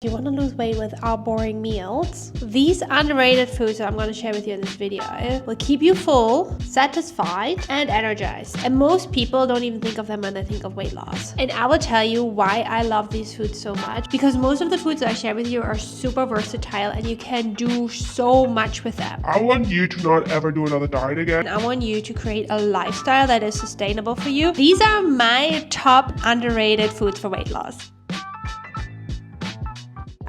You want to lose weight without boring meals? These underrated foods that I'm going to share with you in this video will keep you full, satisfied, and energized. And most people don't even think of them when they think of weight loss. And I will tell you why I love these foods so much. Because most of the foods that I share with you are super versatile and you can do so much with them. I want you to not ever do another diet again. And I want you to create a lifestyle that is sustainable for you. These are my top underrated foods for weight loss.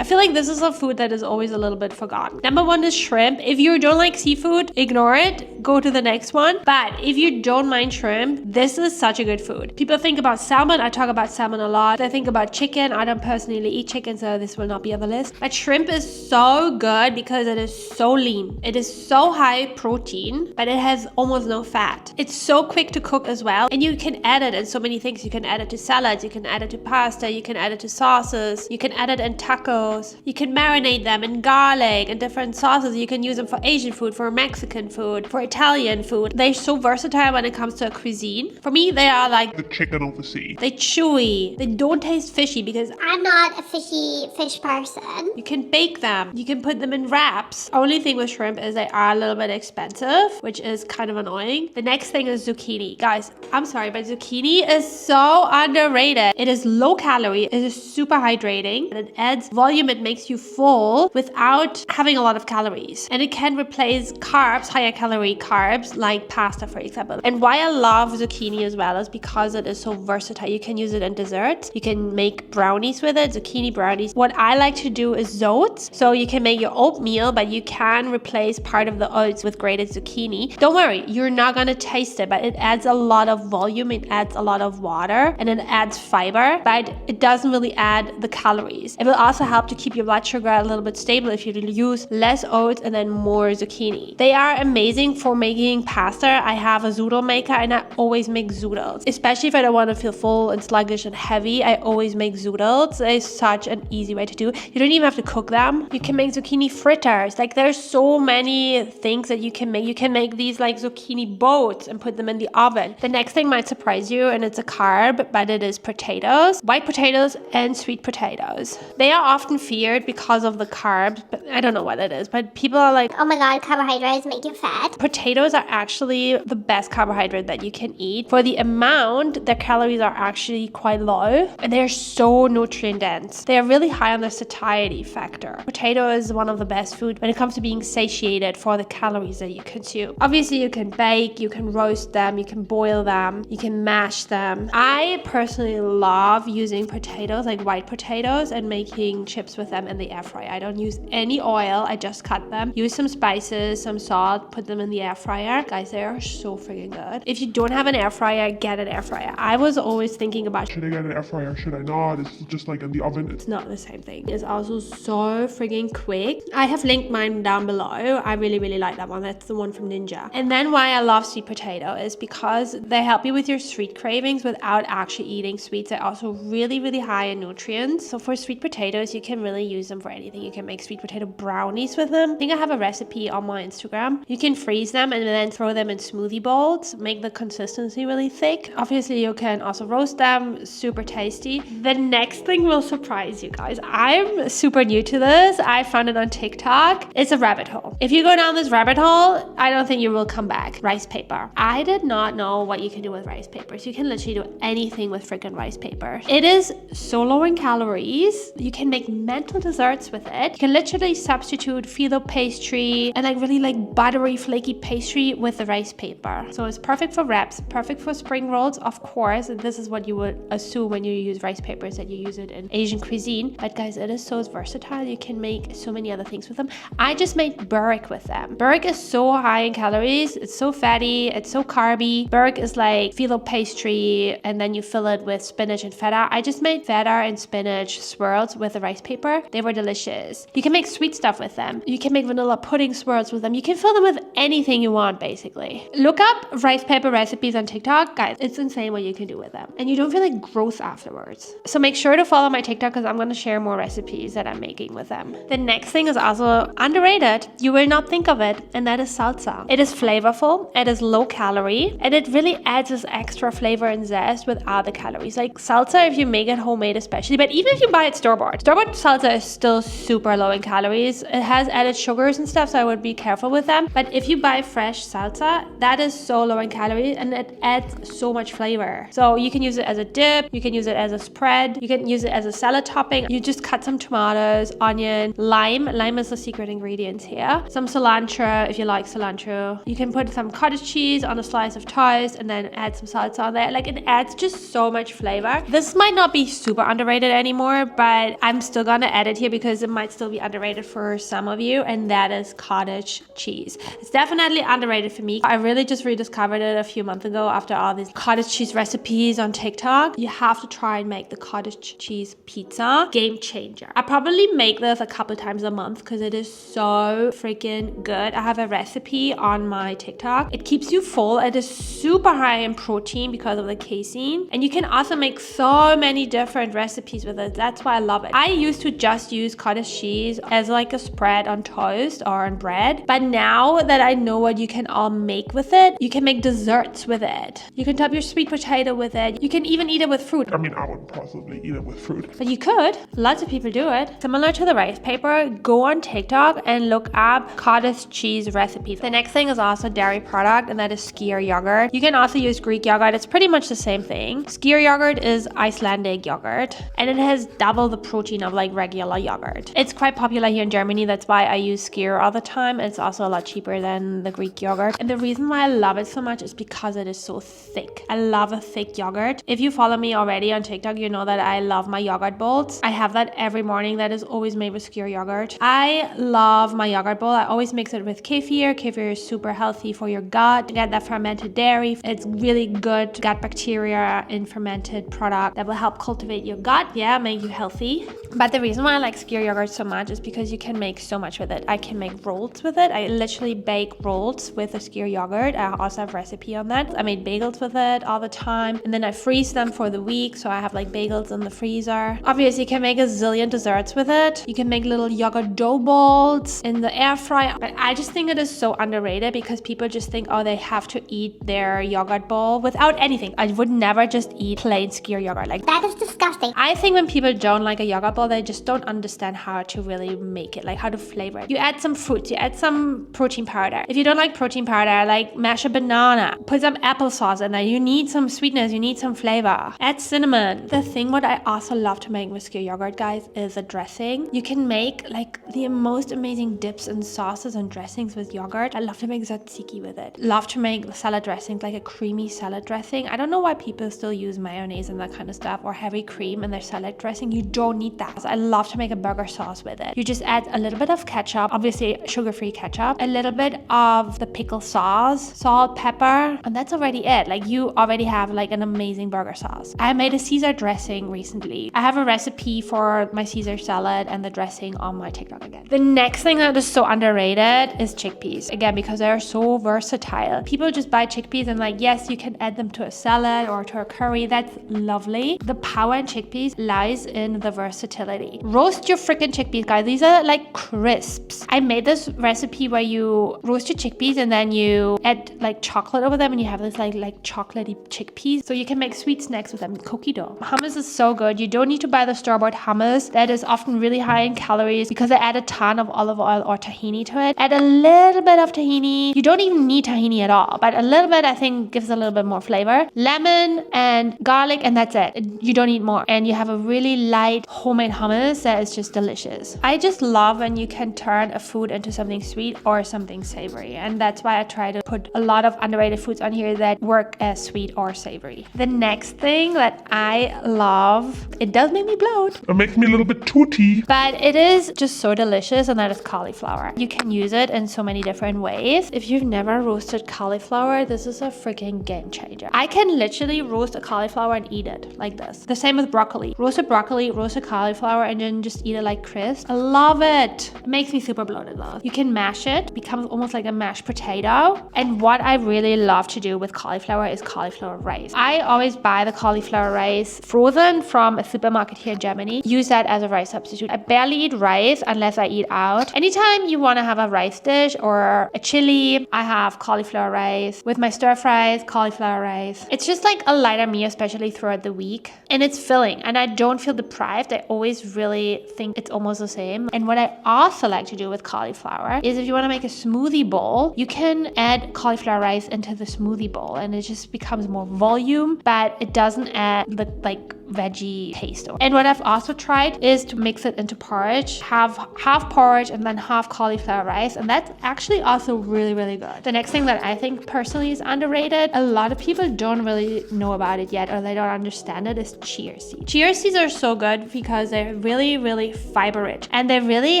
I feel like this is a food that is always a little bit forgotten. Number one is shrimp. If you don't like seafood, ignore it. Go to the next one. But if you don't mind shrimp, this is such a good food. People think about salmon. I talk about salmon a lot. They think about chicken. I don't personally eat chicken, so this will not be on the list. But shrimp is so good because it is so lean. It is so high protein, but it has almost no fat. It's so quick to cook as well. And you can add it in so many things. You can add it to salads. You can add it to pasta. You can add it to sauces. You can add it in tacos. You can marinate them in garlic and different sauces. You can use them for Asian food, for Mexican food, for Italian food. They're so versatile when it comes to a cuisine. For me, they are like the chicken of the sea. They're chewy. They don't taste fishy because I'm not a fish person. You can bake them. You can put them in wraps. Only thing with shrimp is they are a little bit expensive, which is kind of annoying. The next thing is zucchini. Guys, I'm sorry, but zucchini is so underrated. It is low calorie. It is super hydrating. And it adds volume. It makes you full without having a lot of calories. And it can replace carbs, higher calorie carbs, like pasta, for example. And why I love zucchini as well is because it is so versatile. You can use it in desserts. You can make brownies with it, zucchini brownies. What I like to do is oats. So you can make your oatmeal, but you can replace part of the oats with grated zucchini. Don't worry, you're not going to taste it, but it adds a lot of volume. It adds a lot of water and it adds fiber, but it doesn't really add the calories. It will also help to keep your blood sugar a little bit stable if you use less oats and then more zucchini. They are amazing for making pasta. I have a zoodle maker and I always make zoodles. Especially if I don't want to feel full and sluggish and heavy, I always make zoodles. It's such an easy way to do. You don't even have to cook them. You can make zucchini fritters. Like there's so many things that you can make. You can make these like zucchini boats and put them in the oven. The next thing might surprise you and it's a carb, but it is potatoes, white potatoes and sweet potatoes. They are often feared because of the carbs, but I don't know what it is, but people are like, oh my god, carbohydrates make you fat. Potatoes are actually the best carbohydrate that you can eat. For the amount, their calories are actually quite low and they're so nutrient dense. They are really high on the satiety factor. Potato is one of the best food when it comes to being satiated for the calories that you consume. Obviously you can bake, you can roast them, you can boil them, you can mash them. I personally love using potatoes, like white potatoes, and making chips with them in the air fryer. I don't use any oil. I just cut them, use some spices, some salt, put them in the air fryer. Guys, they are so freaking good. If you don't have an air fryer, get an air fryer. I was always thinking about, should I get an air fryer? Should I not? It's just like in the oven. It's not the same thing. It's also so freaking quick. I have linked mine down below. I really like that one. That's the one from Ninja. And then why I love sweet potato is because they help you with your sweet cravings without actually eating sweets. They're also really high in nutrients. So for sweet potatoes, you can really use them for anything. You can make sweet potato brownies with them. I think I have a recipe on my Instagram. You can freeze them and then throw them in smoothie bowls, make the consistency really thick. Obviously, you can also roast them, super tasty. The next thing will surprise you guys. I'm super new to this. I found it on TikTok. It's a rabbit hole. If you go down this rabbit hole, I don't think you will come back. Rice paper. I did not know what you can do with rice papers. You can literally do anything with freaking rice paper. It is so low in calories. You can make mental desserts with it. You can literally substitute phyllo pastry and like really like buttery flaky pastry with the rice paper. So it's perfect for wraps, perfect for spring rolls, of course. And this is what you would assume when you use rice papers, that you use it in Asian cuisine. But guys, it is so versatile. You can make so many other things with them. I just made burek with them. Burek is so high in calories. It's so fatty. It's so carby. Burek is like phyllo pastry and then you fill it with spinach and feta. I just made feta and spinach swirls with the rice paper. They were delicious. You can make sweet stuff with them. You can make vanilla pudding swirls with them. You can fill them with anything you want, basically. Look up rice paper recipes on TikTok. Guys, it's insane what you can do with them. And you don't feel like gross afterwards. So make sure to follow my TikTok because I'm going to share more recipes that I'm making with them. The next thing is also underrated. You will not think of it, and that is salsa. It is flavorful, it is low calorie, and it really adds this extra flavor and zest without the calories. Like salsa, if you make it homemade especially, but even if you buy it store-bought salsa is still super low in calories. It has added sugars and stuff, so I would be careful with them. But if you buy fresh salsa, that is so low in calories and it adds so much flavor. So you can use it as a dip, you can use it as a spread, you can use it as a salad topping. You just cut some tomatoes, onion, lime. Lime is the secret ingredient here. Some cilantro if you like cilantro. You can put some cottage cheese on a slice of toast and then add some salsa on there. Like, it adds just so much flavor. This might not be super underrated anymore, but I'm still gonna add it here because it might still be underrated for some of you, and that is cottage cheese. It's definitely underrated for me. I really just rediscovered it a few months ago after all these cottage cheese recipes on TikTok. You have to try and make the cottage cheese pizza. Game changer. I probably make this a couple times a month because it is so freaking good. I have a recipe on my TikTok. It keeps you full. It is super high in protein because of the casein, and you can also make so many different recipes with it. That's why I love it. I used to just use cottage cheese as like a spread on toast or on bread, but now that I know what you can all make with it, you can make desserts with it. You can top your sweet potato with it. You can even eat it with fruit. I mean, I would possibly eat it with fruit. But you could. Lots of people do it. Similar to the rice paper, go on TikTok and look up cottage cheese recipes. The next thing is also dairy product, and that is skyr yogurt. You can also use Greek yogurt. It's pretty much the same thing. Skyr yogurt is Icelandic yogurt, and it has double the protein of like regular yogurt. It's quite popular here in Germany. That's why I use skyr all the time. It's also a lot cheaper than the Greek yogurt. And the reason why I love it so much is because it is so thick. I love a thick yogurt. If you follow me already on TikTok, you know that I love my yogurt bowls. I have that every morning. That is always made with skyr yogurt. I love my yogurt bowl. I always mix it with kefir. Kefir is super healthy for your gut. You get that fermented dairy. It's really good gut bacteria in fermented product that will help cultivate your gut. Yeah, make you healthy. But the reason why I like skyr yogurt so much is because you can make so much with it. I can make rolls with it. I literally bake rolls with the skyr yogurt. I also have a recipe on that. I made bagels with it all the time, and then I freeze them for the week, so I have like bagels in the freezer. Obviously, you can make a zillion desserts with it. You can make little yogurt dough balls in the air fryer. But I just think it is so underrated because people just think, oh, they have to eat their yogurt bowl without anything. I would never just eat plain skyr yogurt. Like, That is disgusting. I think when people don't like a yogurt bowl, they just don't understand how to really make it, like how to flavor it. You add some fruits, you add some protein powder. If you don't like protein powder, like mash a banana, put some applesauce in there. You need some sweetness, you need some flavor. Add cinnamon. The thing what I also love to make with skyr yogurt, guys, is a dressing. You can make like the most amazing dips and sauces and dressings with yogurt. I love to make tzatziki with it. Love to make salad dressings, like a creamy salad dressing. I don't know why people still use mayonnaise and that kind of stuff, or heavy cream in their salad dressing. You don't need that. I love to make a burger sauce with it. You just add a little bit of ketchup, obviously sugar-free ketchup, a little bit of the pickle sauce, salt, pepper, and that's already it. Like, you already have like an amazing burger sauce. I made a Caesar dressing recently. I have a recipe for my Caesar salad and the dressing on my TikTok again. The next thing that is so underrated is chickpeas. Again, because they're so versatile. People just buy chickpeas and like, yes, you can add them to a salad or to a curry. That's lovely. The power in chickpeas lies in the versatility. Roast your freaking chickpeas, guys. These are like crisps. I made this recipe where you roast your chickpeas and then you add like chocolate over them, and you have this like chocolatey chickpeas. So you can make sweet snacks with them. Cookie dough. Hummus is so good. You don't need to buy the store-bought hummus. That is often really high in calories because they add a ton of olive oil or tahini to it. Add a little bit of tahini. You don't even need tahini at all, but a little bit I think gives a little bit more flavor. Lemon and garlic, and that's it. You don't need more. And you have a really light homemade hummus that is just delicious. I just love when you can turn a food into something sweet or something savory, and that's why I try to put a lot of underrated foods on here that work as sweet or savory. The next thing that I love, it does make me bloat. It makes me a little bit tooty. But it is just so delicious, and that is cauliflower. You can use it in so many different ways. If you've never roasted cauliflower, this is a freaking game changer. I can literally roast a cauliflower and eat it like this. The same with broccoli. Roasted broccoli, roasted cauliflower, and then just eat it like crisp. I love it. It makes me super bloated though. You can mash it, becomes almost like a mashed potato. And what I really love to do with cauliflower is cauliflower rice. I always buy the cauliflower rice frozen from a supermarket here in Germany. Use that as a rice substitute. I barely eat rice unless I eat out. Anytime you want to have a rice dish or a chili, I have cauliflower rice. With my stir fries, cauliflower rice. It's just like a lighter meal, especially throughout the week. And it's filling, and I don't feel deprived. I always foods really think it's almost the same. And what I also like to do with cauliflower is if you want to make a smoothie bowl, you can add cauliflower rice into the smoothie bowl and it just becomes more volume, but it doesn't add the like veggie taste. And what I've also tried is to mix it into porridge, have half porridge and then half cauliflower rice, and that's actually also really, really good. The next thing that I think personally is underrated, a lot of people don't really know about it yet or they don't understand it, is chia seeds. Chia seeds are so good because they're really, really fiber rich and they're really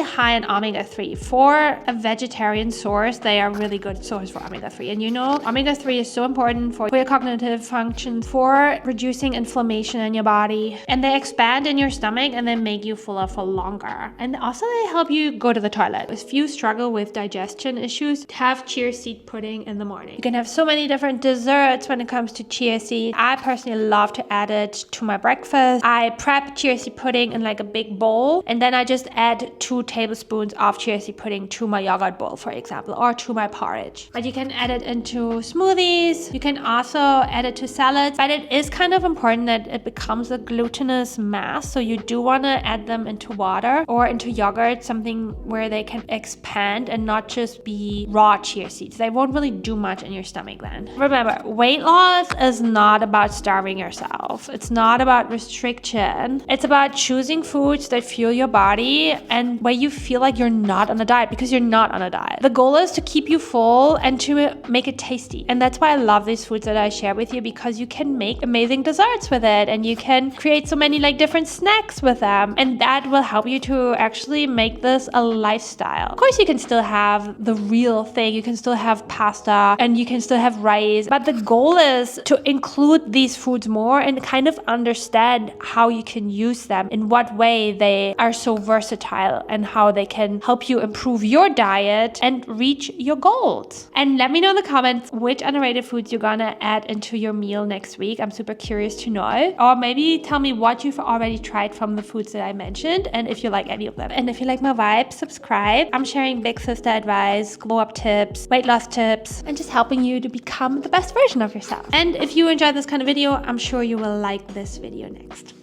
high in omega-3. For a vegetarian source, they are really good source for omega-3. And you know, omega-3 is so important for your cognitive functions, for reducing inflammation in your body, and they expand in your stomach and they make you fuller for longer. And also they help you go to the toilet. If you struggle with digestion issues, have chia seed pudding in the morning. You can have so many different desserts when it comes to chia seed. I personally love to add it to my breakfast. I prep chia seed pudding in like a big bowl and then I just add 2 tablespoons of chia seed pudding to my yogurt bowl, for example, or to my porridge. But you can add it into smoothies. You can also add it to salads, but it is kind of important that it becomes a glutinous mass. So you do want to add them into water or into yogurt, something where they can expand and not just be raw chia seeds. They won't really do much in your stomach then. Remember, weight loss is not about starving yourself. It's not about restriction. It's about choosing foods that fuel your body and where you feel like you're not on a diet, because you're not on a diet. The goal is to keep you full and to make it tasty. And that's why I love these foods that I share with you, because you can make amazing desserts with it and you can create so many like different snacks with them, and that will help you to actually make this a lifestyle. Of course, you can still have the real thing. You can still have pasta and you can still have rice, but the goal is to include these foods more and kind of understand how you can use them, in what way they are so versatile and how they can help you improve your diet and reach your goals. And let me know in the comments which underrated foods you're gonna add into your meal next week. I'm super curious to know. Or maybe tell me what you've already tried from the foods that I mentioned and if you like any of them. And if you like my vibe, subscribe. I'm sharing big sister advice, glow up tips, weight loss tips, and just helping you to become the best version of yourself. And if you enjoyed this kind of video, I'm sure you will like this video next.